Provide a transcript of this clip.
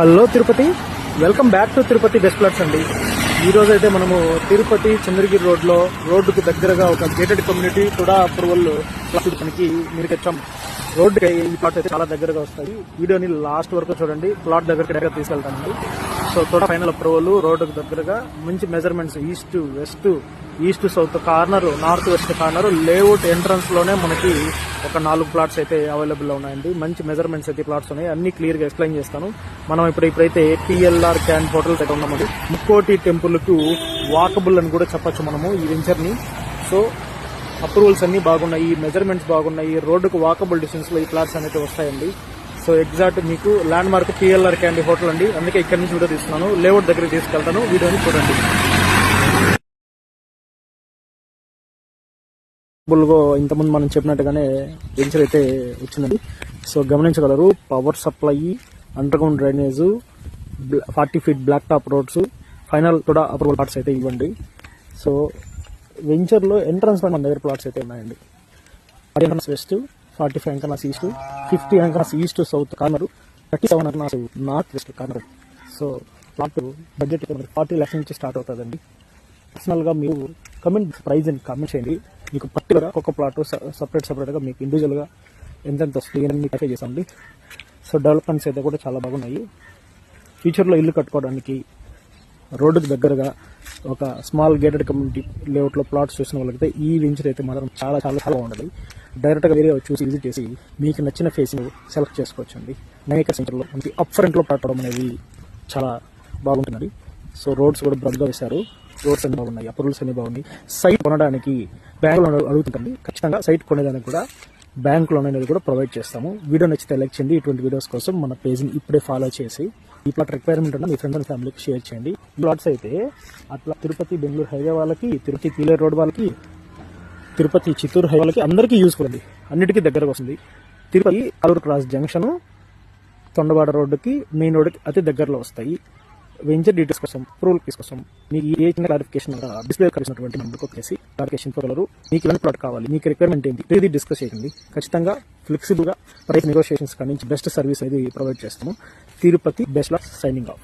Hello Tirupati, welcome back to Tirupati best plots అండి. ఈ రోజు అయితే మనము తిరుపతి చంద్రగిరి రోడ్డుకు దగ్గరగా ఒక గేటెడ్ కమ్యూనిటీ కూడా అప్రూవల్ పనికి మీరు వచ్చాం. రోడ్డుకి ఈ ప్లాట్ అయితే చాలా దగ్గరగా వస్తాయి. వీడియోని లాస్ట్ వరకు చూడండి, ప్లాట్ దగ్గరికి డైరెక్ట్ తీసుకెళ్తానండి. సో కూడా ఫైనల్ అప్రూవల్ రోడ్డుకు దగ్గరగా మంచి measurements east south corner, north west corner layout entrance లోనే మనకి ఒక 4 ప్లాట్స్ అయితే అవైలబుల్ లో ఉన్నాయండి. మంచి మెజర్మెంట్స్ అయితే ప్లాట్స్ ఉన్నాయి, అన్ని క్లియర్ గా ఎక్స్ప్లెయిన్ చేస్తాను. మనం ఇప్పుడైతే PLR క్యాంప్ హోటల్ దగ్గర ఉన్నామండి. ముక్కోటి టెంపుల్ కు వాకబుల్ అని కూడా చెప్పొచ్చు మనము ఈ వెంచర్ ని. సో అప్రూవల్స్ అన్ని బాగున్నాయి, మెజర్మెంట్స్ బాగున్నాయి, రోడ్డుకు వాకబుల్ డిస్టెన్స్ లో ఈ ప్లాట్స్ అనేది వస్తాయండి. సో ఎగ్జాక్ట్ మీకు land mark PLR candy hotel అండి. అందుకే ఇక్కడ నుంచి వీడియో తీస్తున్నాను, లేఅవుట్ దగ్గరికి తీసుకెళ్తాను, వీడియోని చూడండి. ఇంతకుముందు మనం చెప్పినట్టుగానే వెంచర్ అయితే వచ్చిందండి. సో గమనించగలరు, power supply, underground drainage, 40 feet black top roads, final కూడా అప్రూవల్ ప్లాట్స్ అయితే ఇవ్వండి. సో వెంచర్ లో ఎంట్రన్స్ మన దగ్గర ప్లాట్స్ అయితే ఉన్నాయండి. 40 అంకనాస్ వెస్ట్, 45 అంకనాస్ ఈస్ట్, 50 అంకనాస్ ఈస్ట్ సౌత్ కార్నర్, 37 అంకనాస్ north west corner. So plot budget 40 lakhs నుంచి స్టార్ట్ అవుతుందండి. పర్సనల్ గా మీరు కమెంట్ ప్రైజ్ అని కామెంట్ చేయండి. మీకు పర్టికులర్ ఒక ప్లాట్ సపరేట్ గా మీకు ఇండివిజువల్ గా ఎంత వస్తుంది అని మీకు చేసామండి. సో డెవలప్మెంట్స్ అయితే కూడా చాలా బాగున్నాయి. ఫ్యూచర్ లో ఇల్లు కట్టుకోవడానికి రోడ్డుకు దగ్గరగా ఒక స్మాల్ గేటెడ్ కమ్యూనిటీ లేఅవుట్ లో ప్లాట్స్ చూసిన వాళ్ళకైతే ఈ వెంచర్ అయితే మాత్రం చాలా చాలా చాలా బాగుంటుంది. డైరెక్ట్ గా వేరే చూసి విజిట్ చేసి మీకు నచ్చిన ఫేస్ ని సెలెక్ట్ చేసుకోవచ్చు అండి. నైక సెంటర్ లో మనకి అప్ ఫ్రంట్ లో పట్టడం అనేది చాలా బాగుంటుంది. సో రోడ్స్ కూడా బ్రాడ్ గా వేశారు, రోడ్స్ అన్ని బాగున్నాయి, అప్రూవల్స్ అన్ని బాగున్నాయి. సైట్ కొనడానికి బ్యాంక్ లోన్ అడుగుతుందండి. ఖచ్చితంగా సైట్ కొనేదానికి కూడా బ్యాంక్ లోన్ అనేది కూడా ప్రొవైడ్ చేస్తాము. వీడియో నచ్చితే లైక్ చేయండి. ఇటువంటి వీడియోస్ కోసం మన పేజ్ ని ఇప్పుడే ఫాలో చేసి ఈ ప్లాట్ రిక్వైర్మెంట్ ఉన్న మీ ఫ్రెండ్స్ అండ్ ఫ్యామిలీకి షేర్ చేయండి. ఈ ప్లాట్స్ అయితే అట్లా తిరుపతి బెంగళూరు హైవే వాళ్ళకి, తిరుపతి పీలేరు రోడ్ వాళ్ళకి, తిరుపతి చిత్తూరు హైవే వాళ్ళకి అందరికీ యూస్ఫుల్ అండి. అన్నిటికీ దగ్గరకు వస్తుంది. తిరుపతి అల్లూరు క్రాస్ జంక్షన్, తొండవాడ రోడ్డుకి, మెయిన్ రోడ్డుకి అతి దగ్గరలో వస్తాయి. వెంచర్ డీటెయిల్స్ కోసం, అప్రూవల్ కేసు కోసం మీకు ఏ చిన్న క్లారిఫికేషన్ డిస్ప్లే కలిసినటువంటి నెంబర్కి వచ్చేసి క్లారిఫికేషన్ ఇవ్వగలరు. మీకు ఇలాంటి ప్లాట్ కావాలి, మీకు రిక్వైర్మెంట్ ఏంటి, ఇది డిస్కస్ చేయండి. ఖచ్చితంగా ఫ్లెక్సిబుల్ గా ప్రైస్ నెగోషియేషన్స్ కానీ బెస్ట్ సర్వీస్ అనేది ప్రొవైడ్ చేస్తాము. Tirupati best signing off.